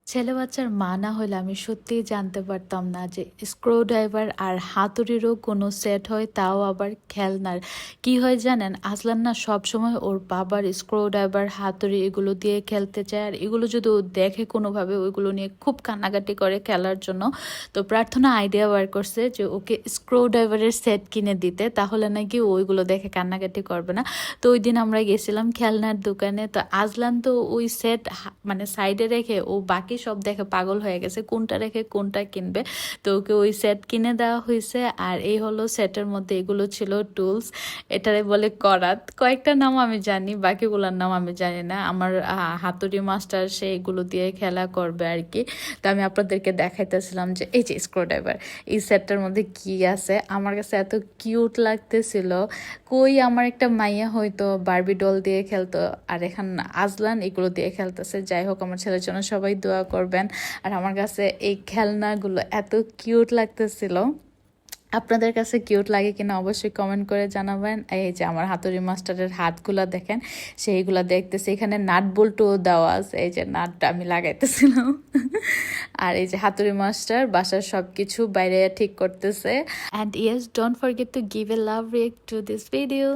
ছেলে বাচ্চার মা না হলে আমি সত্যিই জানতে পারতাম না যে স্ক্রুড্রাইভার আর হাতুড়িরও কোনো সেট হয়, তাও আবার খেলনার। কি হয় জানেন, আসলান না সবসময় ওর বাবার স্ক্রুড্রাইভার হাতুড়ি এগুলো দিয়ে খেলতে চায়, আর এগুলো যদি ও দেখে কোনোভাবে ওইগুলো নিয়ে খুব কান্নাকাটি করে খেলার জন্য। তো প্রার্থনা আইডিয়া বার করছে যে ওকে স্ক্রুড্রাইভারের সেট কিনে দিতে, তাহলে নাকি ওইগুলো দেখে কান্নাকাটি করবে না। তো ওই দিন আমরা গেছিলাম খেলনার দোকানে, তো আজলান তো ওই সেট মানে সাইডে রেখে ও বাকি সব দেখে পাগল হয়ে গেছে, কোনটা রেখে কোনটা কিনবে। তো ওকে ওই সেট কিনে দেওয়া হয়েছে। আর এই হলো সেটের মধ্যে এগুলো ছিল টুলস, এটারে বলে করাত। কয়েকটা নাম আমি জানি, বাকিগুলোর নাম আমি জানি না। আমার হাতুড়ি মাস্টার সে এগুলো দিয়ে খেলা করবে আর কি। তো আমি আপনাদেরকে দেখাইতেছিলাম যে এই যে স্ক্রুড্রাইভার, এই সেটটার মধ্যে কি আছে। আমার কাছে এত কিউট লাগতেছিল। কই আমার একটা মাইয়া হয়তো বারবি ডল দিয়ে খেলতো, আর এখন আজলান এগুলো দিয়ে খেলতেছে। যাই হোক, আমার ছেলের জন্য সবাই দোয়া করবেন। আর আমার কাছে এই খেলনাগুলো এত কিউট লাগতেছিল। আপনাদের কাছে কিউট লাগে কিনা অবশ্যই কমেন্ট করে জানাবেন। এই যে আমার হাতুড়ি মাস্টারের হাতগুলা দেখেন, সেইগুলা দেখতেছে। এখানে নাট বল্টুও দেওয়া আছে, এই যে নাটটা আমি লাগাইতেছিলাম। আর এই যে হাতুড়ি মাস্টার বাসার সব কিছু বাইরে ঠিক করতেছে। And yes, don't forget to give a love react to this video.